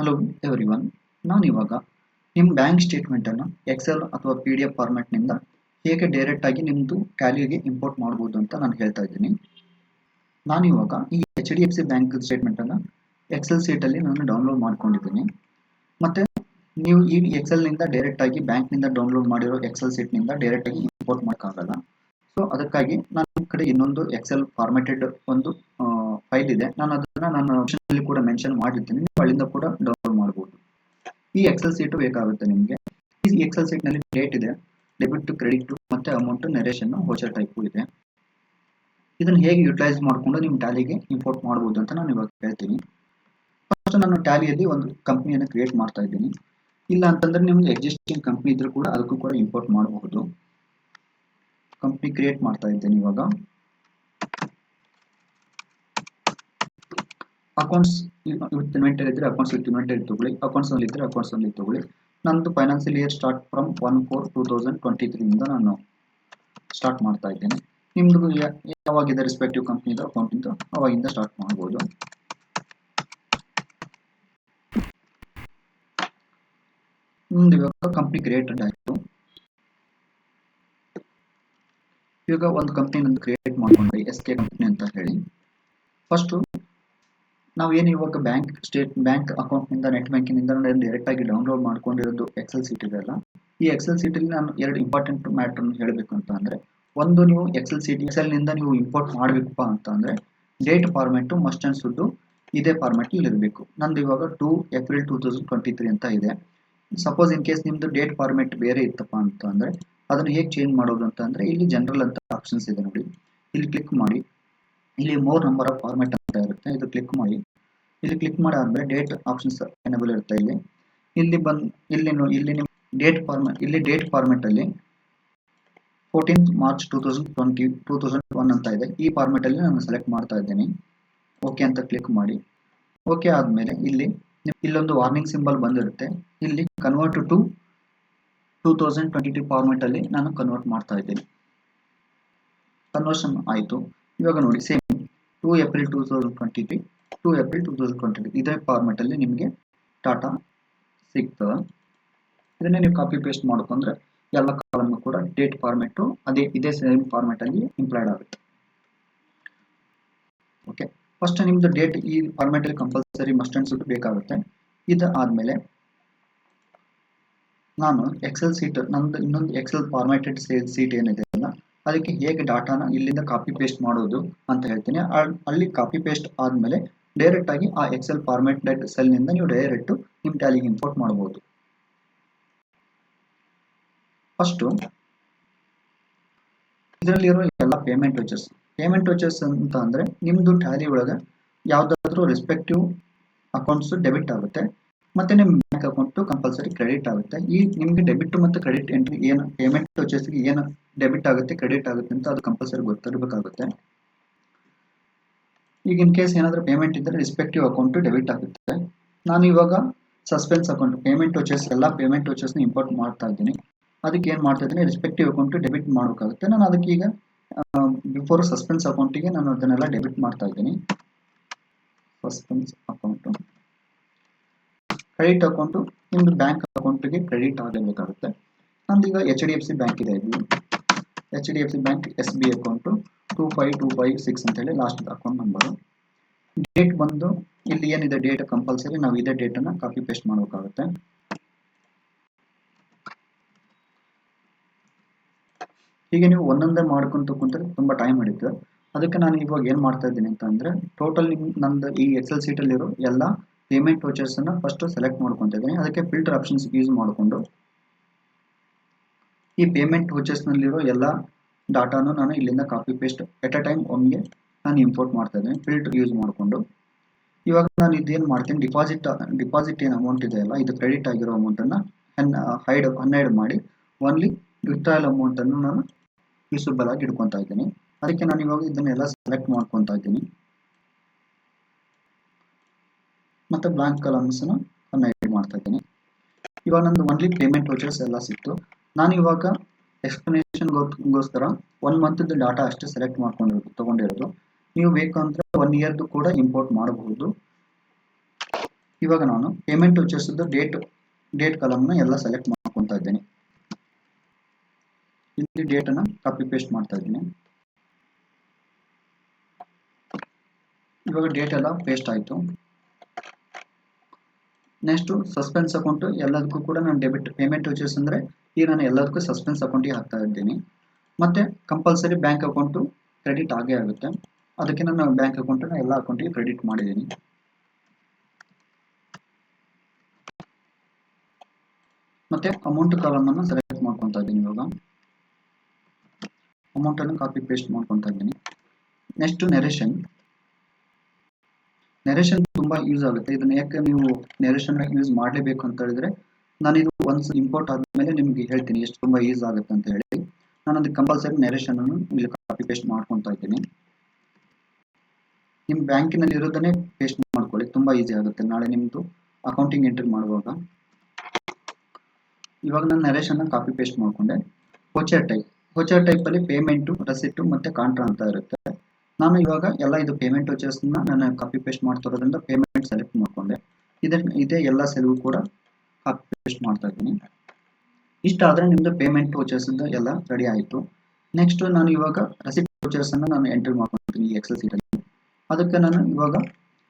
Hello everyone. ನಾನು ಇವಾಗ ನಿಮ್ಮ ಬ್ಯಾಂಕ್ ಸ್ಟೇಟ್ಮೆಂಟನ್ನು ಎಕ್ಸೆಲ್ ಅಥವಾ ಪಿ ಡಿ ಎಫ್ ಫಾರ್ಮ್ಯಾಟ್ನಿಂದ ಹೇಗೆ ಡೈರೆಕ್ಟಾಗಿ ನಿಮ್ಮದು ಟ್ಯಾಲಿಗೆ ಇಂಪೋರ್ಟ್ ಮಾಡ್ಬೋದು ಅಂತ ನಾನು ಹೇಳ್ತಾ ಇದ್ದೀನಿ. ನಾನು ಇವಾಗ ಈ H D F C bank ಸ್ಟೇಟ್ಮೆಂಟನ್ನು ಎಕ್ಸೆಲ್ ಸೀಟಲ್ಲಿ ನಾನು ಡೌನ್ಲೋಡ್ ಮಾಡ್ಕೊಂಡಿದ್ದೀನಿ. ಮತ್ತು ನೀವು ಈ ಎಕ್ಸೆಲ್ನಿಂದ ಡೈರೆಕ್ಟಾಗಿ ಬ್ಯಾಂಕ್ನಿಂದ ಡೌನ್ಲೋಡ್ ಮಾಡಿರೋ ಎಕ್ಸೆಲ್ ಸೀಟ್ನಿಂದ ಡೈರೆಕ್ಟಾಗಿ ಇಂಪೋರ್ಟ್ ಮಾಡೋಕ್ಕಾಗಲ್ಲ. ಸೊ ಅದಕ್ಕಾಗಿ ನನ್ನ ಕಡೆ ಇನ್ನೊಂದು ಎಕ್ಸೆಲ್ ಫಾರ್ಮೆಟೆಡ್ ಒಂದು ಫೈಲ್ ಇದೆ. ನಾನು ಅದನ್ನು ನನ್ನ ಆಪ್ಷನಲ್ಲಿ ಕೂಡ ಮೆನ್ಷನ್ ಮಾಡಿರ್ತೀನಿ, ನೀವು ಅಲ್ಲಿಂದ ಕೂಡ ಡೌನ್ಲೋಡ್ ಮಾಡ್ಬೋದು. ಈ ಎಕ್ಸೆಲ್ ಸೀಟು ಬೇಕಾಗುತ್ತೆ ನಿಮಗೆ. ಈ ಎಕ್ಸೆಲ್ ಸೀಟ್ನಲ್ಲಿ ಡೇಟ್ ಇದೆ, ಡೆಬಿಟ್, ಕ್ರೆಡಿಟ್ ಮತ್ತು ಅಮೌಂಟ್, ನರೇಷನ್, ವೋಚರ್ ಟೈಪು ಇದೆ. ಇದನ್ನು ಹೇಗೆ ಯುಟಿಲೈಸ್ ಮಾಡಿಕೊಂಡು ನಿಮ್ಮ ಟ್ಯಾಲಿಗೆ ಇಂಪೋರ್ಟ್ ಮಾಡ್ಬೋದು ಅಂತ ನಾನು ಇವಾಗ ಹೇಳ್ತೀನಿ. ಫಸ್ಟ್ ನಾನು ಟ್ಯಾಲಿಯಲ್ಲಿ ಒಂದು ಕಂಪ್ನಿಯನ್ನು ಕ್ರಿಯೇಟ್ ಮಾಡ್ತಾ ಇದ್ದೀನಿ. ಇಲ್ಲ ಅಂತಂದರೆ ನಿಮಗೆ ಎಕ್ಸಿಸ್ಟಿಂಗ್ ಕಂಪ್ನಿ ಇದ್ರೂ ಕೂಡ ಅದಕ್ಕೂ ಕೂಡ ಇಂಪೋರ್ಟ್ ಮಾಡಬಹುದು. ಕಂಪ್ನಿ ಕ್ರಿಯೇಟ್ ಮಾಡ್ತಾ ಇದ್ದೇನೆ ಇವಾಗ. ಅಕೌಂಟ್ಸ್ ವಿತ್ ಇನ್ವೆಂಟರಿ ಇದ್ದರೆ ಅಕೌಂಟ್ಸ್ ವಿತ್ ಇನ್ವೆಂಟರಿ ತಗೊಳ್ಳಿ, ಅಕೌಂಟ್ಸ್ ಅಲ್ಲಿ ಇದ್ದರೆ ಅಕೌಂಟ್ಸ್ ಅಲ್ಲಿ ತಗೊಳ್ಳಿ. ನಂದು ಫೈನಾನ್ಷಿಯಲ್ ಇಯರ್ ಸ್ಟಾರ್ಟ್ ಫ್ರಮ್ 1/4/2023 ನಾನು ಸ್ಟಾರ್ಟ್ ಮಾಡ್ತಾ ಇದ್ದೇನೆ. ನಿಮ್ಮದು ಯಾವಾಗಿದೆ ರೆಸ್ಪೆಕ್ಟಿವ್ ಕಂಪ್ನಿದು ಅಕೌಂಟಿಂದ ಅವಾಗಿಂದ ಸ್ಟಾರ್ಟ್ ಮಾಡ್ಬೋದು. ನಿಮ್ದು ಇವಾಗ ಕಂಪ್ನಿ ಕ್ರಿಯೇಟೆಡ್ ಆಯಿತು. ಇವಾಗ ಒಂದು ಕಂಪ್ನಿ ನಂದು ಕ್ರಿಯೇಟ್ ಮಾಡ್ಕೊಂಡ್ರಿ, SK ಕಂಪ್ನಿ ಅಂತ ಹೇಳಿ. ಫಸ್ಟು ನಾವೇನು ಇವಾಗ ಬ್ಯಾಂಕ್ ಅಕೌಂಟ್ನಿಂದ ನೆಟ್ ಬ್ಯಾಂಕಿಂಗಿಂದ ಡೈರೆಕ್ಟಾಗಿ ಡೌನ್ಲೋಡ್ ಮಾಡ್ಕೊಂಡಿರೋದು ಎಕ್ಸೆಲ್ ಸೀಟ್ ಇದೆಯಲ್ಲ, ಈ ಎಕ್ಸೆಲ್ ಸೀಟಲ್ಲಿ ನಾನು ಎರಡು ಇಂಪಾರ್ಟೆಂಟ್ ಮ್ಯಾಟ್ರನ್ನು ಹೇಳಬೇಕು ಅಂತ ಅಂದರೆ, ಒಂದು, ನೀವು ಎಕ್ಸೆಲ್ನಿಂದ ನೀವು ಇಂಪೋರ್ಟ್ ಮಾಡಬೇಕಪ್ಪ ಅಂತ ಅಂದರೆ date format must and should ಇದೇ ಫಾರ್ಮೆಟಲ್ಲಿ ಇರಬೇಕು. ನಂದು ಇವಾಗ 2 ಏಪ್ರಿಲ್ 2023 ಅಂತ ಇದೆ. ಸಪೋಸ್ ಇನ್ ಕೇಸ್ ನಿಮ್ಮದು ಡೇಟ್ ಫಾರ್ಮೆಟ್ ಬೇರೆ ಇತ್ತಪ್ಪ ಅಂತ ಅಂದರೆ ಅದನ್ನು ಹೇಗೆ ಚೇಂಜ್ ಮಾಡೋದು ಅಂತ ಅಂದರೆ, ಇಲ್ಲಿ ಜನರಲ್ ಅಂತ ಆಪ್ಷನ್ಸ್ ಇದೆ ನೋಡಿ, ಇಲ್ಲಿ ಕ್ಲಿಕ್ ಮಾಡಿ. ಇಲ್ಲಿ ಮೋರ್ ನಂಬರ್ ಆಫ್ ಫಾರ್ಮೆಟ್ ಅಂತ ಇರುತ್ತೆ, ಇದು ಕ್ಲಿಕ್ ಮಾಡಿ. ಇಲ್ಲಿ ಕ್ಲಿಕ್ ಮಾಡಿ ಆದಮೇಲೆ ಡೇಟ್ ಆಪ್ಷನ್ಸ್ ಎನೇಬಲ್ ಇರುತ್ತೆ. ಇಲ್ಲಿ ಬಂದು ಇಲ್ಲಿ ನಿಮ್ಮ ಡೇಟ್ ಫಾರ್ಮೆಟಲ್ಲಿ 14th March 2001 ಅಂತ ಇದೆ. ಈ ಫಾರ್ಮೆಟಲ್ಲಿ ನಾನು ಸೆಲೆಕ್ಟ್ ಮಾಡ್ತಾ ಇದ್ದೀನಿ. ಓಕೆ ಅಂತ ಕ್ಲಿಕ್ ಮಾಡಿ. ಓಕೆ ಆದಮೇಲೆ ಇಲ್ಲೊಂದು ವಾರ್ನಿಂಗ್ ಸಿಂಬಲ್ ಬಂದಿರುತ್ತೆ. ಇಲ್ಲಿ ಕನ್ವರ್ಟ್ ಟು 2022 ಫಾರ್ಮೆಟಲ್ಲಿ ನಾನು ಕನ್ವರ್ಟ್ ಮಾಡ್ತಾ ಇದ್ದೀನಿ. ಕನ್ವರ್ಷನ್ ಆಯಿತು. ಇವಾಗ ನೋಡಿ, ಸೇಮ್ 2 ಏಪ್ರಿಲ್ 2023 2 ಏಪ್ರಿಲ್ 2023 ಇದೇ ಫಾರ್ಮೆಟಲ್ಲಿ ನಿಮಗೆ ಡಾಟಾ ಸಿಗ್ತದೆ. ಇದನ್ನೇ ನೀವು ಕಾಪಿ ಪೇಸ್ಟ್ ಮಾಡ್ಕೊಂಡ್ರೆ ಎಲ್ಲ ಕಾಲಮ್ನು ಕೂಡ ಡೇಟ್ ಫಾರ್ಮೆಟು ಇದೇ ಸೇಮ್ ಫಾರ್ಮೆಟಲ್ಲಿ ಇಂಪ್ಲಾಯ್ಡ್ ಆಗುತ್ತೆ. ಓಕೆ, ಫಸ್ಟ್ ನಿಮ್ಮದು ಡೇಟ್ ಈ ಫಾರ್ಮೆಟಲ್ಲಿ ಕಂಪಲ್ಸರಿ ಮಸ್ಟ್ ಆ್ಯಂಡ್ ಶುಡ್ ಬೇಕಾಗುತ್ತೆ. ಇದು ಆದಮೇಲೆ ನಾನು ಎಕ್ಸೆಲ್ ಸೀಟ್, ನಮ್ಮದು ಇನ್ನೊಂದು ಎಕ್ಸೆಲ್ ಫಾರ್ಮೆಟೆಡ್ ಸೀಟ್ ಏನಿದೆ ಅಲ್ಲ, ಅದಕ್ಕೆ ಹೇಗೆ ಡಾಟಾನ ಇಲ್ಲಿಂದ ಕಾಪಿ ಪೇಸ್ಟ್ ಮಾಡೋದು ಅಂತ ಹೇಳ್ತೀನಿ. ಅಲ್ಲಿ ಕಾಪಿ ಪೇಸ್ಟ್ ಆದಮೇಲೆ ಡೈರೆಕ್ಟಾಗಿ ಆ ಎಕ್ಸೆಲ್ ಫಾರ್ಮೆಟೆಡ್ ಸೆಲ್ನಿಂದ ನೀವು ಡೈರೆಕ್ಟು ನಿಮ್ಮ ಟ್ಯಾಲಿಗೆ ಇಂಪೋರ್ಟ್ ಮಾಡ್ಬೋದು. ಫಸ್ಟು ಇದರಲ್ಲಿರೋ ಎಲ್ಲ ಪೇಮೆಂಟ್ ವಚರ್ಸ್ ಅಂತ ಅಂದರೆ, ನಿಮ್ಮದು ಟ್ಯಾಲಿ ಒಳಗೆ ಯಾವುದಾದ್ರೂ ರೆಸ್ಪೆಕ್ಟಿವ್ ಅಕೌಂಟ್ಸು ಡೆಬಿಟ್ ಆಗುತ್ತೆ, ಮತ್ತು ನಿಮ್ಮ ಬ್ಯಾಂಕ್ ಅಕೌಂಟು ಕಂಪಲ್ಸರಿ ಕ್ರೆಡಿಟ್ ಆಗುತ್ತೆ. ಈ ನಿಮಗೆ ಡೆಬಿಟ್ ಮತ್ತು ಕ್ರೆಡಿಟ್ ಎಂಟ್ರಿ ಏನು ಪೇಮೆಂಟ್ ವಚರ್ಸ್ಗೆ ಏನು ಡೆಬಿಟ್ ಆಗುತ್ತೆ ಕ್ರೆಡಿಟ್ ಆಗುತ್ತೆ ಅಂತ ಅದು ಕಂಪಲ್ಸರಿ ಗೊತ್ತಿರಬೇಕಾಗುತ್ತೆ. ಈಗ ಇನ್ ಕೇಸ್ ಏನಾದರೂ ಪೇಮೆಂಟ್ ಇದ್ದರೆ ರೆಸ್ಪೆಕ್ಟಿವ್ ಅಕೌಂಟು ಡೆಬಿಟ್ ಆಗುತ್ತೆ. ನಾನು ಇವಾಗ ಸಸ್ಪೆನ್ಸ್ ಅಕೌಂಟ್ ಎಲ್ಲ ಪೇಮೆಂಟ್ ವಚರ್ಸ್ನ ಇಂಪೋರ್ಟ್ ಮಾಡ್ತಾ ಇದ್ದೀನಿ. ಅದಕ್ಕೆ ಏನು ಮಾಡ್ತಾ ಇದ್ದೀನಿ, ರೆಸ್ಪೆಕ್ಟಿವ್ ಅಕೌಂಟು ಡೆಬಿಟ್ ಮಾಡೋಕ್ಕಾಗುತ್ತೆ. ನಾನು ಅದಕ್ಕೆ ಈಗ ಬಿಫೋರ್ ಸಸ್ಪೆನ್ಸ್ ಅಕೌಂಟಿಗೆ ನಾನು ಅದನ್ನೆಲ್ಲ ಡೆಬಿಟ್ ಮಾಡ್ತಾ ಇದ್ದೀನಿ. ಸಸ್ಪೆನ್ಸ್ ಅಕೌಂಟು, ಕ್ರೆಡಿಟ್ ಅಕೌಂಟು ನಿಮ್ಮದು ಬ್ಯಾಂಕ್ ಅಕೌಂಟಿಗೆ ಕ್ರೆಡಿಟ್ ಆಗಲೇಬೇಕಾಗುತ್ತೆ. ನಮ್ಮದೀಗ HDFC ಬ್ಯಾಂಕ್ ಇದೆ. ಇಲ್ಲಿ HDFC ಬ್ಯಾಂಕ್ SB ಅಕೌಂಟು 25256 ಅಂತೇಳಿ ಲಾಸ್ಟ್ ಅಕೌಂಟ್ ನಂಬರು. ಡೇಟ್ ಬಂದು ಇಲ್ಲಿ ಏನಿದೆ ಡೇಟ್ ಕಂಪಲ್ಸರಿ ನಾವು ಇದೇ ಡೇಟನ್ನು ಕಾಪಿ ಪೇಸ್ಟ್ ಮಾಡಬೇಕಾಗುತ್ತೆ. ಹೀಗೆ ನೀವು ಒಂದೊಂದೇ ಮಾಡ್ಕೊಂತ ಕುಂತ್ರೆ ತುಂಬ ಟೈಮ್ ಹಿಡಿಯುತ್ತೆ. ಅದಕ್ಕೆ ನಾನು ಇವಾಗ ಏನು ಮಾಡ್ತಾ ಇದ್ದೀನಿ ಅಂತ ಅಂದರೆ, ಟೋಟಲ್ ನಂದು ಈ ಎಕ್ಸೆಲ್ ಸೀಟಲ್ಲಿರೋ ಎಲ್ಲ ಪೇಮೆಂಟ್ ವಚರ್ಸನ್ನು ಫಸ್ಟು ಸೆಲೆಕ್ಟ್ ಮಾಡ್ಕೊತಾ ಇದ್ದೀನಿ. ಅದಕ್ಕೆ ಫಿಲ್ಟರ್ ಆಪ್ಷನ್ಸ್ ಯೂಸ್ ಮಾಡಿಕೊಂಡು ಈ ಪೇಮೆಂಟ್ ವಚರ್ಸ್ನಲ್ಲಿರೋ ಎಲ್ಲ ಡಾಟಾನು ನಾನು ಇಲ್ಲಿಂದ copy paste at a time ಒಮ್ಮೆಗೆ ನಾನು ಇಂಪೋರ್ಟ್ ಮಾಡ್ತಾ ಇದ್ದೀನಿ ಫಿಲ್ಟರ್ ಯೂಸ್ ಮಾಡಿಕೊಂಡು. ಇವಾಗ ನಾನು ಇದೇನು ಮಾಡ್ತೀನಿ, ಡಿಪಾಸಿಟ್ ಏನು ಅಮೌಂಟ್ ಇದೆಯಲ್ಲ, ಇದು ಕ್ರೆಡಿಟ್ ಆಗಿರೋ ಅಮೌಂಟನ್ನು ಹನ್ನೆರಡು ಮಾಡಿ ಓನ್ಲಿ ವಿತ್ಡ್ರಾಯಲ್ ಅಮೌಂಟನ್ನು ನಾನು ವಿಸಿಬಲ್ ಆಗಿ ಇಟ್ಕೊತಾ ಇದ್ದೀನಿ. ಅದಕ್ಕೆ ನಾನು ಇವಾಗ ಇದನ್ನೆಲ್ಲ ಸೆಲೆಕ್ಟ್ ಮಾಡ್ಕೊತಾ ಇದ್ದೀನಿ ಮತ್ತು ಬ್ಲಾಂಕ್ ಕಲಮ್ಸನ್ನು ಹೈಡ್ ಮಾಡ್ತಾ ಇದ್ದೀನಿ. ಇವಾಗ ನಂದು ಓನ್ಲಿ ಪೇಮೆಂಟ್ ವಚರ್ಸ್ ಎಲ್ಲ ಸಿಕ್ತು. ನಾನು ಇವಾಗ ಎಕ್ಸ್ಪ್ಲನೇಷನ್ಗೋಸ್ಕರ 1 ಮಂತ್ದು ಡಾಟಾ ಅಷ್ಟೇ ಸೆಲೆಕ್ಟ್ ತೊಗೊಂಡಿರೋದು. ನೀವು ಬೇಕು ಅಂದರೆ 1 ಇಯರ್ದು ಕೂಡ ಇಂಪೋರ್ಟ್ ಮಾಡಬಹುದು. ಇವಾಗ ನಾನು ಪೇಮೆಂಟ್ ವಚರ್ಸ್ದು ಡೇಟ್ ಕಾಲಮ್ನ ಎಲ್ಲ ಸೆಲೆಕ್ಟ್ ಮಾಡ್ಕೊತಾ ಇದ್ದೀನಿ. ಇಲ್ಲಿ ಡೇಟ್ ಅನ್ನ ಕಾಪಿ ಪೇಸ್ಟ್ ಮಾಡ್ತಾ ಇದ್ದೀನಿ. ಇವಾಗ ಡೇಟ್ ಎಲ್ಲ ಪೇಸ್ಟ್ ಆಯಿತು. ನೆಕ್ಸ್ಟ್ ಸಸ್ಪೆನ್ಸ್ ಅಕೌಂಟ್ ಎಲ್ಲದಕ್ಕೂ ಕೂಡ ನಾನು ಡೆಬಿಟ್ ಪೇಮೆಂಟ್ ವಚರ್ಸ್ ಅಂದರೆ ಈಗ ನಾನು ಎಲ್ಲದಕ್ಕೂ ಸಸ್ಪೆನ್ಸ್ ಅಕೌಂಟಿಗೆ ಹಾಕ್ತಾ ಇದ್ದೀನಿ. ಮತ್ತು ಕಂಪಲ್ಸರಿ ಬ್ಯಾಂಕ್ ಅಕೌಂಟು ಕ್ರೆಡಿಟ್ ಆಗೇ ಆಗುತ್ತೆ. ಅದಕ್ಕೆ ನಾನು ಬ್ಯಾಂಕ್ ಅಕೌಂಟನ್ನು ಎಲ್ಲ ಅಕೌಂಟಿಗೆ ಕ್ರೆಡಿಟ್ ಮಾಡಿದ್ದೀನಿ. ಮತ್ತು ಅಮೌಂಟ್ ಕಾಲಮನ್ನು ಸೆಲೆಕ್ಟ್ ಮಾಡ್ಕೊತಾ ಇದ್ದೀನಿ. ಇವಾಗ ಅಮೌಂಟನ್ನು ಕಾಪಿ ಪೇಸ್ಟ್ ಮಾಡ್ಕೊತಾ ಇದ್ದೀನಿ. ನೆಕ್ಸ್ಟ್ ನೆರೇಷನ್ ತುಂಬ ಯೂಸ್ ಆಗುತ್ತೆ. ಇದನ್ನ ಯಾಕೆ ನೀವು ನೆರೇಷನ್ ಯೂಸ್ ಮಾಡಲೇಬೇಕು ಅಂತ ಹೇಳಿದ್ರೆ, ನಾನು ಇದು ಒನ್ಸ್ ಇಂಪೋರ್ಟ್ ಆದಮೇಲೆ ನಿಮಗೆ ಹೇಳ್ತೀನಿ ಎಷ್ಟು ತುಂಬ ಯೂಸ್ ಆಗುತ್ತೆ ಅಂತ ಹೇಳಿ. ನಾನು ಅದಕ್ಕೆ ಕಂಪಲ್ಸರಿ ನೆರೇಷನ್ ಅನ್ನು ಇಲ್ಲಿ ಕಾಪಿ ಪೇಸ್ಟ್ ಮಾಡ್ಕೊತಾ ಇದ್ದೀನಿ. ನಿಮ್ಮ ಬ್ಯಾಂಕಿನಲ್ಲಿ ಇರೋದನ್ನೇ ಪೇಸ್ಟ್ ಮಾಡ್ಕೊಳ್ಳಿ, ತುಂಬ ಈಸಿ ಆಗುತ್ತೆ ನಾಳೆ ನಿಮ್ಮದು ಅಕೌಂಟಿಂಗ್ ಎಂಟ್ರಿ ಮಾಡುವಾಗ. ಇವಾಗ ನಾನು ನೆರೇಷನ್ನ ಕಾಪಿ ಪೇಸ್ಟ್ ಮಾಡಿಕೊಂಡೆ. ವೋಚರ್ ಟೈಪಲ್ಲಿ ಪೇಮೆಂಟು, ರಸೀಟು ಮತ್ತು ಕಾಂಟ್ರಾ ಅಂತ ಇರುತ್ತೆ. ನಾನು ಇವಾಗ ಎಲ್ಲ ಇದು ಪೇಮೆಂಟ್ ವಚರ್ಸ್ನ ನಾನು ಕಾಪಿ ಪೇಸ್ಟ್ ಮಾಡ್ತಿರೋದ್ರಿಂದ ಪೇಮೆಂಟ್ ಸೆಲೆಕ್ಟ್ ಮಾಡಿಕೊಂಡೆ. ಇದೇ ಎಲ್ಲ ಸೆಲ್ಗೂ ಕೂಡ ಕಾಪಿ ಪೇಸ್ಟ್ ಮಾಡ್ತಾ ಇದ್ದೀನಿ. ಇಷ್ಟಾದರೆ ನಿಮ್ಮದು ಪೇಮೆಂಟ್ ವಚರ್ಸಿಂದ ಎಲ್ಲ ರೆಡಿ ಆಯಿತು. ನೆಕ್ಸ್ಟ್ ನಾನು ಇವಾಗ ರಸೀಟ್ ವಚರ್ಸನ್ನು ನಾನು ಎಂಟ್ರಿ ಮಾಡ್ಕೊತೀನಿ ಈ ಎಕ್ಸೆಲ್ ಸೀಟಲ್ಲಿ. ಅದಕ್ಕೆ ನಾನು ಇವಾಗ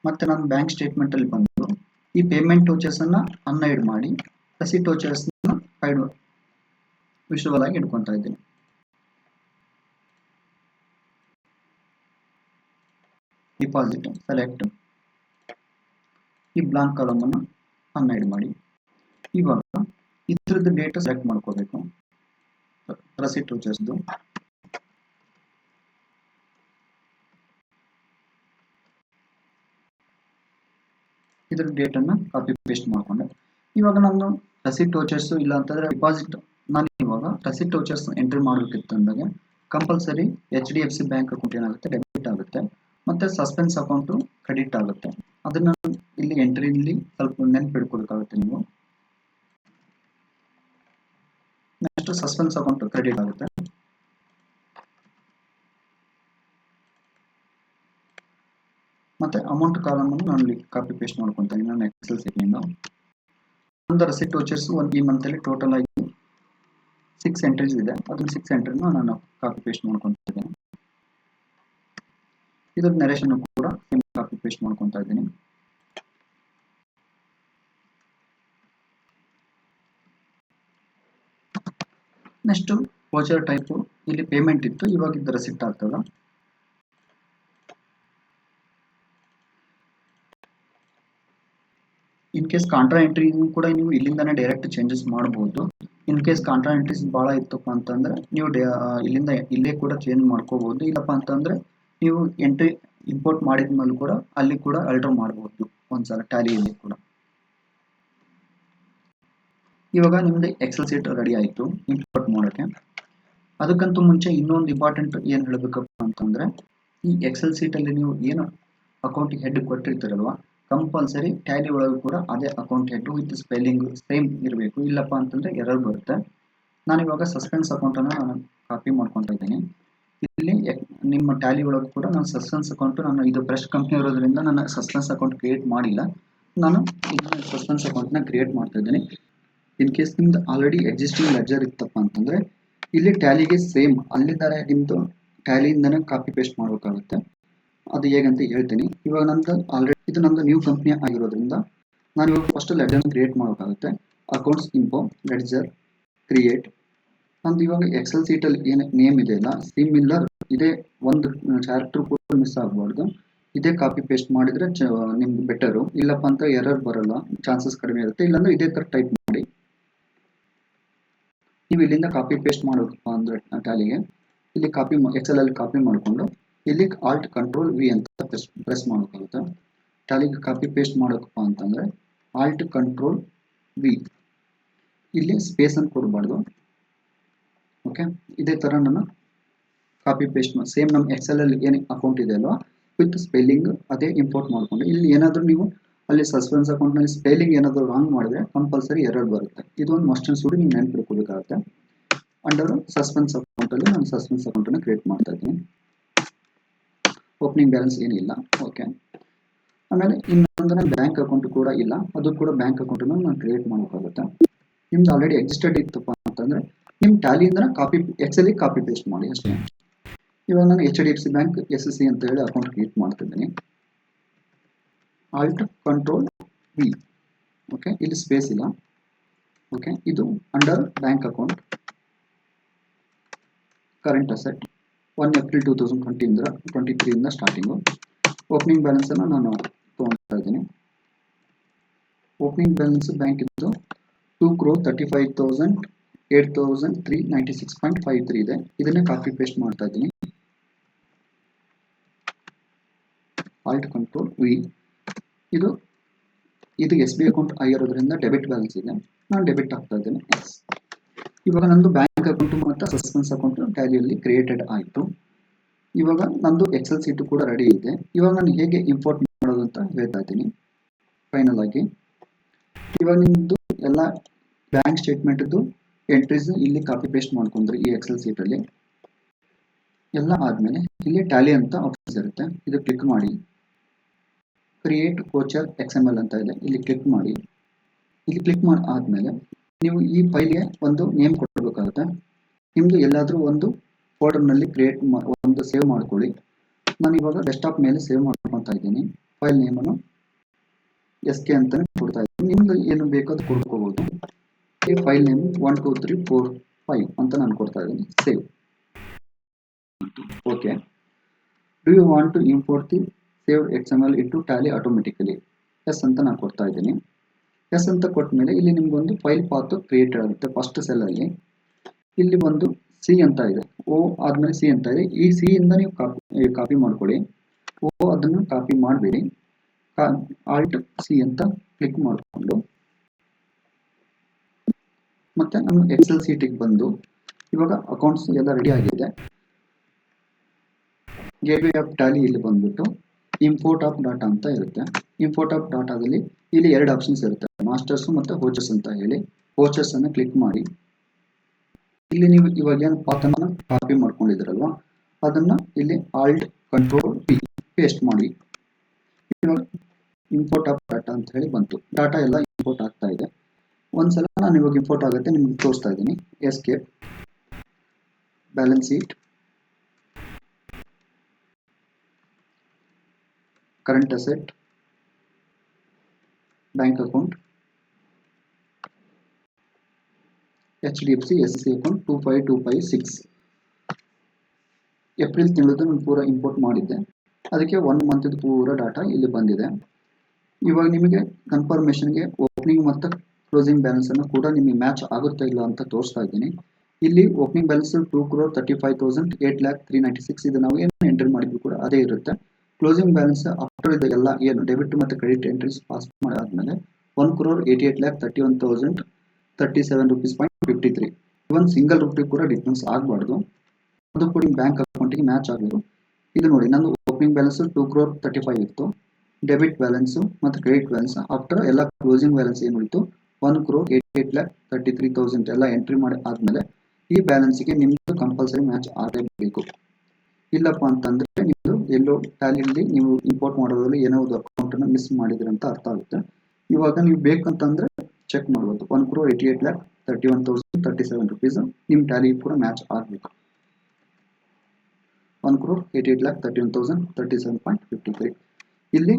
ಮತ್ತೆ ನಾನು ಬ್ಯಾಂಕ್ ಸ್ಟೇಟ್ಮೆಂಟಲ್ಲಿ ಬಂದು ಈ ಪೇಮೆಂಟ್ ವಚರ್ಸನ್ನು ಅನ್ಹೈಡ್ ಮಾಡಿ ರಸೀಟ್ ವಚರ್ಸ್ನ ಹೈಡ್ ವಿಷುವಲ್ ಆಗಿ ಇಟ್ಕೊತಾ ಇದ್ದೀನಿ. ಡಿಪಾಸಿಟ್ ಸೆಲೆಕ್ಟ್, ಈ ಬ್ಲಾಂಕ್ ಕಾಲಮನ್ನು ಅನ್ಹೈಡ್ ಮಾಡಿ. ಇವಾಗ ಇದ್ರದ್ದು ಡೇಟಾ ಸೆಲೆಕ್ಟ್ ಮಾಡ್ಕೋಬೇಕು. ರಸೀಟ್ ವಚರ್ಸ್ದು ಇದ್ರ ಡೇಟನ್ನು ಕಾಪಿ ಪೇಸ್ಟ್ ಮಾಡಿಕೊಂಡೆ. ಇವಾಗ ನಾನು ರಸೀಟ್ ವಚರ್ಸು ಇಲ್ಲ ಅಂತಂದರೆ ಡಿಪಾಸಿಟ್, ನಾನು ಇವಾಗ ರಸೀಟ್ ವಚರ್ಸ್ ಎಂಟ್ರಿ ಮಾಡಬೇಕಿತ್ತು ಅಂದಾಗ ಕಂಪಲ್ಸರಿ HDFC ಬ್ಯಾಂಕ್ ಅಕೌಂಟ್ ಏನಾಗುತ್ತೆ ಡೆಬಿಟ್ ಆಗುತ್ತೆ, ಮತ್ತು ಸಸ್ಪೆನ್ಸ್ ಅಕೌಂಟು ಕ್ರೆಡಿಟ್ ಆಗುತ್ತೆ. ಅದನ್ನು ಇಲ್ಲಿ ಎಂಟ್ರಿಲಿ ಸ್ವಲ್ಪ ನೆನಪಿಡ್ಕೊಬೇಕಾಗುತ್ತೆ ನೀವು. ನೆಕ್ಸ್ಟ್ ಸಸ್ಪೆನ್ಸ್ ಅಕೌಂಟ್ ಕ್ರೆಡಿಟ್ ಆಗುತ್ತೆ. ಮತ್ತು ಅಮೌಂಟ್ ಕಾಲಮನ್ನು ನಾನು ಇಲ್ಲಿ ಕಾಪಿ ಪೇಸ್ಟ್ ಮಾಡ್ಕೊತೀನಿ ನಾನು ಎಕ್ಸೆಲ್ ಸೀಟ್ನಿಂದ. ಒಂದು ರಸೀಟ್ ವಚರ್ಸ್ ಈ ಮಂತಲ್ಲಿ ಟೋಟಲ್ ಆಗಿ 6 ಎಂಟ್ರೀಸ್ ಇದೆ. ಅದನ್ನು 6 ಎಂಟ್ರಿನ ನಾನು ಕಾಪಿ ಪೇಸ್ಟ್ ಮಾಡ್ಕೊತಾ ಇದ್ದೀನಿ. ಇದ್ರ ನರೇಷನ್ ಕೂಡ ಕಾಪಿ ಪೇಸ್ಟ್ ಮಾಡ್ಕೊತಾ ಇದ್ದೀನಿ. ನೆಕ್ಸ್ಟ್ ವೋಚರ್ ಟೈಪು ಇಲ್ಲಿ ಪೇಮೆಂಟ್ ಇತ್ತು, ಇವಾಗ ಇದು ರಸೀಟ್ ಆಗ್ತದ. ಇನ್ ಕೇಸ್ ಕಾಂಟ್ರಾ ಎಂಟ್ರಿ ಕೂಡ ನೀವು ಇಲ್ಲಿಂದಾನೇ ಡೈರೆಕ್ಟ್ ಚೇಂಜಸ್ ಮಾಡಬಹುದು. ಇನ್ ಕೇಸ್ ಕಾಂಟ್ರಾ ಎಂಟ್ರೀಸ್ ಭಾಳ ಇತ್ತಪ್ಪ ಅಂತಂದ್ರೆ ನೀವು ಇಲ್ಲಿಂದ ಇಲ್ಲೇ ಕೂಡ ಚೇಂಜ್ ಮಾಡ್ಕೋಬಹುದು. ಇಲ್ಲಪ್ಪ ಅಂತಂದ್ರೆ ನೀವು ಎಂಟ್ರಿ ಇಂಪೋರ್ಟ್ ಮಾಡಿದ ಮೇಲೆ ಕೂಡ ಅಲ್ಲಿ ಕೂಡ ಆಲ್ಟರ್ ಮಾಡಬಹುದು ಒಂದ್ಸಲ ಟ್ಯಾಲಿಯಲ್ಲಿ ಕೂಡ. ಇವಾಗ ನಿಮ್ದು ಎಕ್ಸೆಲ್ ಸೀಟ್ ರೆಡಿ ಆಯಿತು ಇಂಪೋರ್ಟ್ ಮಾಡೋಕ್ಕೆ. ಅದಕ್ಕಂತೂ ಮುಂಚೆ ಇನ್ನೊಂದು ಇಂಪಾರ್ಟೆಂಟ್ ಏನು ಹೇಳಬೇಕಪ್ಪ ಅಂತಂದರೆ, ಈ ಎಕ್ಸೆಲ್ ಸೀಟಲ್ಲಿ ನೀವು ಏನು ಅಕೌಂಟಿಗೆ ಹೆಡ್ ಕೊಟ್ಟಿರ್ತೀರಲ್ವ, ಕಂಪಲ್ಸರಿ ಟ್ಯಾಲಿ ಒಳಗೂ ಕೂಡ ಅದೇ account head with spelling same ಇರಬೇಕು. ಇಲ್ಲಪ್ಪ ಅಂತಂದರೆ ಎರರ್ ಬರುತ್ತೆ. ನಾನಿವಾಗ ಸಸ್ಪೆನ್ಸ್ ಅಕೌಂಟನ್ನು ನಾನು ಕಾಪಿ ಮಾಡ್ಕೊತಾ ಇದ್ದೀನಿ. ಇಲ್ಲಿ ನಿಮ್ಮ ಟ್ಯಾಲಿ ಒಳಗೂ ಕೂಡ ನಾನು ಸಸ್ಪೆನ್ಸ್ ಅಕೌಂಟು, ನಾನು ಇದು ಫ್ರೆಶ್ ಕಂಪ್ನಿ ಇರೋದ್ರಿಂದ ನಾನು ಸಸ್ಪೆನ್ಸ್ ಅಕೌಂಟ್ ಕ್ರಿಯೇಟ್ ಮಾಡಿಲ್ಲ. ನಾನು ಇದನ್ನು ಸಸ್ಪೆನ್ಸ್ ಅಕೌಂಟ್ನ ಕ್ರಿಯೇಟ್ ಮಾಡ್ತಾ ಇದ್ದೀನಿ. ಇನ್ ಕೇಸ್ ನಿಮ್ದು ಆಲ್ರೆಡಿ ಎಕ್ಸಿಸ್ಟಿಂಗ್ ಲೆಡ್ಜರ್ ಇತ್ತಪ್ಪ ಅಂತಂದರೆ ಇಲ್ಲಿ ಟ್ಯಾಲಿಗೆ ಸೇಮ್ ಅಲ್ಲಿದ್ದಾರೆ ನಿಮ್ಮದು ಟ್ಯಾಲಿಯಿಂದನೇ ಕಾಪಿ ಪೇಸ್ಟ್ ಮಾಡಬೇಕಾಗುತ್ತೆ. ಅದು ಹೇಗಂತ ಹೇಳ್ತೀನಿ. ಇವಾಗ ನಂದು ಆಲ್ರೆಡಿ ಇದು ನಮ್ಮದು ನ್ಯೂ ಕಂಪ್ನಿ ಆಗಿರೋದ್ರಿಂದ ನಾನು ಇವಾಗ ಫಸ್ಟ್ ಲೆಡ್ಜರ್ನ ಕ್ರಿಯೇಟ್ ಮಾಡಬೇಕಾಗುತ್ತೆ. Accounts info ledger create. ನಂದು ಇವಾಗ ಎಕ್ಸೆಲ್ ಸೀಟಲ್ಲಿ ಏನು ನೇಮ್ ಇದೆ ಅಲ್ಲ, ಸಿಮಿಲರ್ ಇದೇ ಒಂದು ಕ್ಯಾರೆಕ್ಟರ್ ಕೂಡ ಮಿಸ್ ಆಗಬಾರ್ದು. ಇದೇ ಕಾಪಿ ಪೇಸ್ಟ್ ಮಾಡಿದರೆ ನಿಮ್ಗೆ ಬೆಟರು. ಇಲ್ಲಪ್ಪ ಅಂತ ಎರರ್ ಬರಲ್ಲ, ಚಾನ್ಸಸ್ ಕಡಿಮೆ ಇರುತ್ತೆ. ಇಲ್ಲಾಂದರೆ ಇದೇ ಥರ ಟೈಪ್ ಮಾಡಿ. ನೀವು ಇಲ್ಲಿಂದ ಕಾಪಿ ಪೇಸ್ಟ್ ಮಾಡಬೇಕಪ್ಪ ಅಂದರೆ ಟ್ಯಾಲಿಗೆ ಇಲ್ಲಿ ಕಾಪಿ ಎಕ್ಸೆಲಲ್ಲಿ ಕಾಪಿ ಮಾಡಿಕೊಂಡು ಇಲ್ಲಿ ಆಲ್ಟ್ ಕಂಟ್ರೋಲ್ ವಿ ಅಂತ ಪ್ರೆಸ್ ಮಾಡಬೇಕಾಗುತ್ತೆ. ಟ್ಯಾಲಿಗೆ ಕಾಪಿ ಪೇಸ್ಟ್ ಮಾಡೋಕಪ್ಪ ಅಂತಂದರೆ ಆಲ್ಟ್ ಕಂಟ್ರೋಲ್ ವಿ, ಇಲ್ಲಿ ಸ್ಪೇಸನ್ನು ಕೊಡಬಾರ್ದು. ಓಕೆ, ಇದೇ ಥರ ನಾನು ಕಾಪಿ ಪೇಸ್ಟ್ ಮಾಡಿ ಸೇಮ್ ನಮ್ಮ ಎಕ್ಸೆಲಲ್ಲಿ ಏನು ಅಕೌಂಟ್ ಇದೆ ಅಲ್ವಾ ವಿತ್ ಸ್ಪೆಲ್ಲಿಂಗ್ ಅದೇ ಇಂಪೋರ್ಟ್ ಮಾಡಿಕೊಂಡು ಇಲ್ಲಿ ಏನಾದರೂ ನೀವು ಅಲ್ಲಿ ಸಸ್ಪೆನ್ಸ್ ಅಕೌಂಟ್ನಲ್ಲಿ ಸ್ಪೆಲ್ಲಿಂಗ್ ಏನಾದರೂ ರಾಂಗ್ ಮಾಡಿದ್ರೆ ಕಂಪಲ್ಸರಿ ಎರರ್ ಬರುತ್ತೆ. ಇದೊಂದು ಮಸ್ಟ್ ಅಂಡ್ ಶುಡ್ ನೀವು ನೆನಪಿಟ್ಕೋಬೇಕಾಗುತ್ತೆ. ಅಂಡರ್ ಸಸ್ಪೆನ್ಸ್ ಅಕೌಂಟಲ್ಲಿ ನಾನು ಸಸ್ಪೆನ್ಸ್ ಅಕೌಂಟನ್ನು ಕ್ರಿಯೇಟ್ ಮಾಡ್ತಾ ಇದ್ದೀನಿ. ಓಪನಿಂಗ್ ಬ್ಯಾಲೆನ್ಸ್ ಏನಿಲ್ಲ. ಓಕೆ, ಆಮೇಲೆ ಇನ್ನೊಂದನ್ನ ಬ್ಯಾಂಕ್ ಅಕೌಂಟ್ ಕೂಡ ಇಲ್ಲ, ಅದು ಕೂಡ ಬ್ಯಾಂಕ್ ಅಕೌಂಟನ್ನು ನಾನು ಕ್ರಿಯೇಟ್ ಮಾಡೋಕ್ಕಾಗುತ್ತೆ. ನಿಮ್ದು ಆಲ್ರೆಡಿ ಎಕ್ಸಿಸ್ಟೆಡ್ ಇತ್ತಪ್ಪ ಅಂತಂದರೆ ನಿಮ್ಮ ಟ್ಯಾಲಿಯಿಂದ ಎಕ್ಸೆಲ್ ಕಾಪಿ ಪೇಸ್ಟ್ ಮಾಡಿ ಅಷ್ಟೇ. ಇವಾಗ ನಾನು HDFC ಬ್ಯಾಂಕ್ SC ಅಂತ ಹೇಳಿ ಅಕೌಂಟ್ ಕ್ರಿಯೇಟ್ ಮಾಡ್ತಿದ್ದೀನಿ. Alt control V. ಓಕೆ, ಇಲ್ಲಿ ಸ್ಪೇಸ್ ಇಲ್ಲ. ಓಕೆ, ಇದು under bank account, current asset 1 April 2023 ಇಂದ ಸ್ಟಾರ್ಟಿಂಗು. ಓಪನಿಂಗ್ ಬ್ಯಾಲೆನ್ಸ್ ಅನ್ನು ನಾನು ತೊಗೊಳ್ತಾ ಇದ್ದೀನಿ. ಓಪನಿಂಗ್ ಬ್ಯಾಲೆನ್ಸ್ ಬ್ಯಾಂಕ್ ಇದ್ದು 2,35,000 8,396.53 ಇದೆ. ಇದನ್ನೇ ಕಾಪಿ ಪೇಸ್ಟ್ ಮಾಡ್ತಾ ಇದ್ದೀನಿ. Alt control V. ಇದು SB ಅಕೌಂಟ್ ಆಗಿರೋದ್ರಿಂದ ಡೆಬಿಟ್ ಬ್ಯಾಲೆನ್ಸ್ ಇದೆ, ನಾನು ಡೆಬಿಟ್ ಆಗ್ತಾ ಇದ್ದೀನಿ. ಇವಾಗ ನಂದು ಬ್ಯಾಂಕ್ ಅಕೌಂಟ್ ಮತ್ತು ಸಸ್ಪೆನ್ಸ್ ಅಕೌಂಟ್ ಟ್ಯಾಲಿಯಲ್ಲಿ ಕ್ರಿಯೇಟೆಡ್ ಆಯಿತು. ಇವಾಗ ನಂದು ಎಕ್ಸೆಲ್ ಶೀಟು ಕೂಡ ರೆಡಿ ಇದೆ. ಇವಾಗ ನಾನು ಹೇಗೆ ಇಂಪೋರ್ಟ್ ಮಾಡೋದು ಅಂತ ಹೇಳ್ತಾ ಇದ್ದೀನಿ. ಫೈನಲ್ ಆಗಿ ಇವಾಗ ನಿಮ್ಮದು ಎಲ್ಲ ಬ್ಯಾಂಕ್ ಸ್ಟೇಟ್ಮೆಂಟ್ದು ಎಂಟ್ರೀಸ್ ಇಲ್ಲಿ ಕಾಪಿ ಪೇಸ್ಟ್ ಮಾಡ್ಕೊಂಡ್ರೆ ಈ ಎಕ್ಸೆಲ್ ಶೀಟಲ್ಲಿ ಎಲ್ಲ ಆದಮೇಲೆ ಇಲ್ಲಿ ಟ್ಯಾಲಿ ಅಂತ ಆಪ್ಷನ್ಸ್ ಇರುತ್ತೆ, ಇದು ಕ್ಲಿಕ್ ಮಾಡಿ. ಕ್ರಿಯೇಟ್ ವೋಚರ್ XML ಅಂತ ಇದೆ, ಇಲ್ಲಿ ಕ್ಲಿಕ್ ಮಾಡಿ. ಇಲ್ಲಿ ಕ್ಲಿಕ್ ಮಾಡಿ ಆದಮೇಲೆ ನೀವು ಈ ಫೈಲ್ಗೆ ಒಂದು ನೇಮ್ ಕೊಡಬೇಕಾಗುತ್ತೆ. ನಿಮ್ಮದು ಎಲ್ಲಾದರೂ ಒಂದು ಫೋಲ್ಡರ್ನಲ್ಲಿ ಒಂದು ಸೇವ್ ಮಾಡ್ಕೊಳ್ಳಿ. ನಾನು ಇವಾಗ ಡೆಸ್ಕ್ಟಾಪ್ ಮೇಲೆ ಸೇವ್ ಮಾಡ್ಕೊತಾ ಇದ್ದೀನಿ. ಫೈಲ್ ನೇಮನ್ನು SK ಅಂತಲೇ ಕೊಡ್ತಾ ಇದ್ದೀನಿ. ನಿಮ್ದು ಏನು ಬೇಕೋ ಅದು ಕೊಡ್ಕೋಬೋದು. ಈ ಫೈಲ್ ನೇಮ್ 1 2 3 4 5 ಅಂತ ನಾನು ಕೊಡ್ತಾ ಇದ್ದೀನಿ. Save. Okay, do you want to import the saved XML into Tally automatically? Yes ಅಂತ ನಾನು ಕೊಡ್ತಾ ಇದ್ದೀನಿ. ಎಸ್ ಅಂತ ಕೊಟ್ಟ ಮೇಲೆ ಇಲ್ಲಿ ನಿಮ್ಗೊಂದು ಫೈಲ್ ಪಾತ್ ಕ್ರಿಯೇಟ್ ಆಗುತ್ತೆ. ಫಸ್ಟ್ ಸೆಲ್ಲಲ್ಲಿ ಇಲ್ಲಿ ಒಂದು C ಅಂತ ಇದೆ, O ಆದಮೇಲೆ C ಅಂತ ಇದೆ. ಈ C ಇಂದ ನೀವು ಕಾಪಿ ಮಾಡ್ಕೊಳ್ಳಿ. O ಅದನ್ನು ಕಾಪಿ ಮಾಡಬೇಡಿ. ಆಲ್ಟ್ C ಅಂತ ಕ್ಲಿಕ್ ಮಾಡಿಕೊಂಡು ಮತ್ತೆ ನಮ್ಮ ಎಕ್ಸೆಲ್ ಶೀಟಿಗೆ ಬಂದು ಇವಾಗ ಅಕೌಂಟ್ಸ್ ಎಲ್ಲ ರೆಡಿ ಆಗಿದೆ. ಗೇಟ್ವೇ ಆಫ್ ಟ್ಯಾಲಿ ಇಲ್ಲಿ ಬಂದ್ಬಿಟ್ಟು ಇಂಪೋರ್ಟ್ ಆಫ್ ಡಾಟಾ ಅಂತ ಇರುತ್ತೆ. ಇಂಪೋರ್ಟ್ ಆಫ್ ಡಾಟಾದಲ್ಲಿ ಇಲ್ಲಿ 2 ಆಪ್ಷನ್ಸ್ ಇರುತ್ತೆ, ಮಾಸ್ಟರ್ಸ್ ಮತ್ತು ವೋಚರ್ಸ್ ಅಂತ ಹೇಳಿ. ವೋಚರ್ಸ್ ಅನ್ನು ಕ್ಲಿಕ್ ಮಾಡಿ. ಇಲ್ಲಿ ನೀವು ಇವಾಗ ಏನು ಪಾತನ್ನ ಕಾಪಿ ಮಾಡ್ಕೊಂಡಿದ್ದೀರಲ್ವಾ ಅದನ್ನು ಇಲ್ಲಿ ಆಲ್ಟ್ ಕಂಟ್ರೋಲ್ P ಪೇಸ್ಟ್ ಮಾಡಿ. ಇವಾಗ ಇಂಪೋರ್ಟ್ ಆಫ್ ಡಾಟಾ ಅಂತ ಹೇಳಿ ಬಂತು. ಡಾಟಾ ಎಲ್ಲ ಇಂಪೋರ್ಟ್ ಆಗ್ತಾ ಇದೆ. ಒಂದ್ಸಲ ನಾನು ಇವಾಗ ಇಂಪೋರ್ಟ್ ಆಗುತ್ತೆ ನಿಮ್ಗೆ ತೋರಿಸ್ತಾ ಇದ್ದೀನಿ. Escape, balance sheet, current asset, bank account, HDFC SC account 25256. April ತಿಂಗಳದ್ದು ನಾನು ಪೂರ ಇಂಪೋರ್ಟ್ ಮಾಡಿದ್ದೆ, ಅದಕ್ಕೆ 1 ಮಂತ್ ಪೂರ ಡಾಟಾ ಇಲ್ಲಿ ಬಂದಿದೆ. ಇವಾಗ ನಿಮಗೆ ಕನ್ಫರ್ಮೇಷನ್ಗೆ ಓಪನಿಂಗ್ ಮತ್ತು ಕ್ಲೋಸಿಂಗ್ ಬ್ಯಾಲೆನ್ಸ್ ಅನ್ನು ಕೂಡ ನಿಮಗೆ ಮ್ಯಾಚ್ ಆಗುತ್ತಾ ಇಲ್ಲ ಅಂತ ತೋರಿಸ್ತಾ ಇದ್ದೀನಿ. ಇಲ್ಲಿ ಓಪನಿಂಗ್ ಬ್ಯಾಲೆನ್ಸ್ 2,35,000 8,03,96 ಇದು ನಾವು ಏನು ಎಂಟ್ರಿ ಮಾಡಿದ್ವಿ ಕೂಡ ಅದೇ ಇರುತ್ತೆ. ಕ್ಲೋಸಿಂಗ್ ಬ್ಯಾಲೆನ್ಸ್ ಆಫ್ಟರ್ ಇದೆಲ್ಲ ಏನು ಡೆಬಿಟ್ ಮತ್ತು ಕ್ರೆಡಿಟ್ ಎಂಟ್ರೀಸ್ ಪಾಸ್ ಮಾಡಾದ್ಮೇಲೆ 1,88,31,037 ರೂಪೀಸ್.53. ಇವನ್ ಸಿಂಗಲ್ ರೂಪಿ ಕೂಡ ಡಿಫ್ರೆನ್ಸ್ ಆಗಬಾರ್ದು, ಅದು ಕೂಡ ಬ್ಯಾಂಕ್ ಅಕೌಂಟಿಗೆ ಮ್ಯಾಚ್ ಆಗಬೇಕು. ಇದು ನೋಡಿ, ನಂದು ಓಪನಿಂಗ್ ಬ್ಯಾಲೆನ್ಸ್ 2,35,000 ಇತ್ತು. ಡೆಬಿಟ್ ಬ್ಯಾಲೆನ್ಸು ಮತ್ತು ಕ್ರೆಡಿಟ್ ಬ್ಯಾಲೆನ್ಸ್ ಆಫ್ಟರ್ ಎಲ್ಲ ಕ್ಲೋಸಿಂಗ್ ಬ್ಯಾಲೆನ್ಸ್ ಏನು ಉಳಿತು 1,88,33,000 ಎಲ್ಲ ಎಂಟ್ರಿ ಮಾಡಿ ಆದಮೇಲೆ ಈ ಬ್ಯಾಲೆನ್ಸ್ಗೆ ನಿಮ್ಮದು ಕಂಪಲ್ಸರಿ ಮ್ಯಾಚ್ ಆಗಲೇಬೇಕು. ಇಲ್ಲಪ್ಪ ಅಂತಂದರೆ ನಿಮ್ಮದು ಎಲ್ಲೋ ಟ್ಯಾಲಿಯಲ್ಲಿ ನೀವು ಇಂಪೋರ್ಟ್ ಮಾಡೋದ್ರಲ್ಲಿ ಏನೋ ಒಂದು ಅಕೌಂಟನ್ನು ಮಿಸ್ ಮಾಡಿದ್ರೆ ಅಂತ ಅರ್ಥ ಆಗುತ್ತೆ. ಇವಾಗ ನೀವು ಬೇಕಂತಂದರೆ ಚೆಕ್ ಮಾಡ್ಬೋದು. 1,88,31,037 ರೂಪೀಸ್ ನಿಮ್ಮ ಟ್ಯಾಲಿ ಕೂಡ ಮ್ಯಾಚ್ ಆಗಬೇಕು. 1,88,31,037.53. ಇಲ್ಲಿ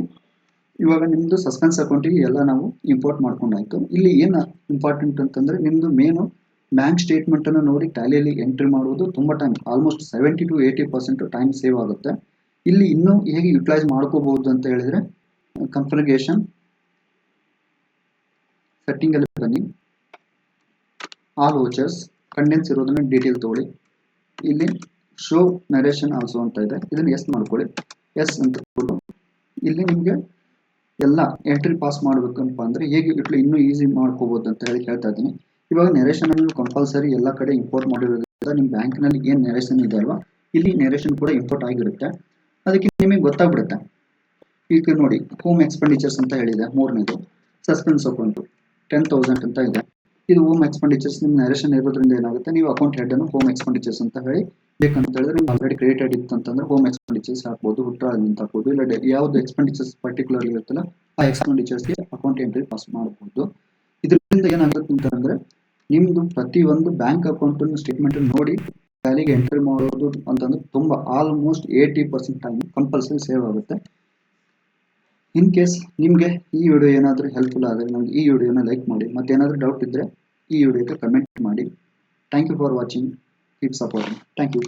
ಇವಾಗ ನಿಮ್ಮದು ಸಸ್ಪೆನ್ಸ್ ಅಕೌಂಟಿಗೆ ಎಲ್ಲ ನಾವು ಇಂಪೋರ್ಟ್ ಮಾಡ್ಕೊಂಡಾಯ್ತು. ಇಲ್ಲಿ ಏನು ಇಂಪಾರ್ಟೆಂಟ್ ಅಂತಂದರೆ ನಿಮ್ಮದು ಮೇನು ಬ್ಯಾಂಕ್ ಸ್ಟೇಟ್ಮೆಂಟನ್ನು ನೋಡಿ ಟ್ಯಾಲಿಯಲ್ಲಿ ಎಂಟ್ರಿ ಮಾಡುವುದು ತುಂಬ time, almost 70 to 80% time save ಆಗುತ್ತೆ. ಇಲ್ಲಿ ಇನ್ನೂ ಹೇಗೆ ಯುಟಿಲೈಸ್ ಮಾಡ್ಕೋಬಹುದು ಅಂತ ಹೇಳಿದರೆ ಕಾನ್ಫಿಗರೇಷನ್ ಸೆಟ್ಟಿಂಗಲ್ಲಿ ಬನ್ನಿ. ಆಲ್ ವೋಚರ್ಸ್ ಕಂಡೆನ್ಸ್ ಇರೋದನ್ನ ಡೀಟೇಲ್ ತೊಗೊಳ್ಳಿ. ಇಲ್ಲಿ ಶೋ ನರೇಷನ್ ಆಲ್ಸೋ ಅಂತ ಇದೆ, ಇದನ್ನು ಎಸ್ ಮಾಡ್ಕೊಳ್ಳಿ. ಎಸ್ ಅಂತ ಕೊಟ್ಟು ಇಲ್ಲಿ ನಿಮಗೆ ಎಲ್ಲ ಎಂಟ್ರಿ ಪಾಸ್ ಮಾಡಬೇಕಪ್ಪ ಅಂದರೆ ಹೇಗೆ ಇನ್ನೂ ಈಸಿ ಮಾಡ್ಕೋಬೋದು ಅಂತ ಹೇಳಿ ಹೇಳ್ತಾ ಇದ್ದೀನಿ. ಇವಾಗ ನೆರೇಷನ್ ಅನ್ನು ಕಂಪಲ್ಸರಿ ಎಲ್ಲ ಕಡೆ ಇಂಪೋರ್ಟ್ ಮಾಡಿರೋದ್ರಿಂದ ನಿಮ್ಮ ಬ್ಯಾಂಕ್ನಲ್ಲಿ ಏನು ನೆರೇಷನ್ ಇದೆ ಅಲ್ವಾ, ಇಲ್ಲಿ ನೆರೇಷನ್ ಕೂಡ ಇಂಪೋರ್ಟ್ ಆಗಿರುತ್ತೆ. ಅದಕ್ಕೆ ನಿಮಗೆ ಗೊತ್ತಾಗ್ಬಿಡುತ್ತೆ. ಈಗ ನೋಡಿ, ಹೋಮ್ ಎಕ್ಸ್ಪೆಂಡಿಚರ್ಸ್ ಅಂತ ಹೇಳಿದೆ. ಮೂರನೇದು ಸಸ್ಪೆನ್ಸ್ ಅಕೌಂಟು 10,000 ಅಂತ ಇದೆ. ಇದು ಹೋಮ್ ಎಕ್ಸ್ಪೆಂಡಿಚರ್ಸ್ ನಿಮ್ಮ ನೆರೇಷನ್ ಇರೋದ್ರಿಂದ ಏನಾಗುತ್ತೆ, ನೀವು ಅಕೌಂಟ್ ಹೆಡ್ ಅನ್ನು ಹೋಮ್ ಎಕ್ಸ್ಪೆಂಡಿಚರ್ಸ್ ಅಂತ ಹೇಳಿ ಬೇಕಂತ ಹೇಳಿದ್ರೆ ನಿಮ್ಗೆ ಆಲ್ರೆಡಿ ಕ್ರಿಯೇಟೆಡ್ ಇತ್ತು ಅಂತಂದ್ರೆ ಹೋಮ್ ಎಕ್ಸ್ಪೆಂಡಿಚರ್ಸ್ ಹಾಕ್ಬೋದು, ವಿಡ್ರಾಲ್ ಅಂತ ಹಾಕ್ಬೋದು, ಇಲ್ಲ ಯಾವ್ದು ಎಕ್ಸ್ಪೆಂಡಿಚರ್ಸ್ ಪರ್ಟಿಕ್ಯುಲರ್ಲಿ ಇರುತ್ತಲ್ಲ ಆ ಎಕ್ಸ್ಪೆಂಡಿಚರ್ಸ್ಗೆ ಅಕೌಂಟ್ ಎಂಟ್ರಿ ಪಾಸ್ ಮಾಡಬಹುದು. ಇದರಿಂದ ಏನಾಗುತ್ತೆ ಅಂತಂದ್ರೆ ನಿಮ್ದು ಪ್ರತಿಯೊಂದು ಬ್ಯಾಂಕ್ ಅಕೌಂಟ್ ಸ್ಟೇಟ್ಮೆಂಟ್ ನೋಡಿ ಟ್ಯಾಲಿಗೆ ಎಂಟ್ರಿ ಮಾಡೋದು ಅಂತಂದ್ರೆ ತುಂಬಾ ಆಲ್ಮೋಸ್ಟ್ 80% ಟೈಮ್ ಕಂಪಲ್ಸರಿ ಸೇವ್ ಆಗುತ್ತೆ. ಇನ್ ಕೇಸ್ ನಿಮಗೆ ಈ ವಿಡಿಯೋ ಏನಾದರೂ ಹೆಲ್ಪ್ಫುಲ್ ಆದರೆ ನಮ್ಗೆ ಈ ವಿಡಿಯೋನ ಲೈಕ್ ಮಾಡಿ, ಮತ್ತೆ ಏನಾದರೂ ಡೌಟ್ ಇದ್ದರೆ ಈ ವಿಡಿಯೋಗೆ ಕಮೆಂಟ್ ಮಾಡಿ. Thank you for watching, keep supporting. Thank you.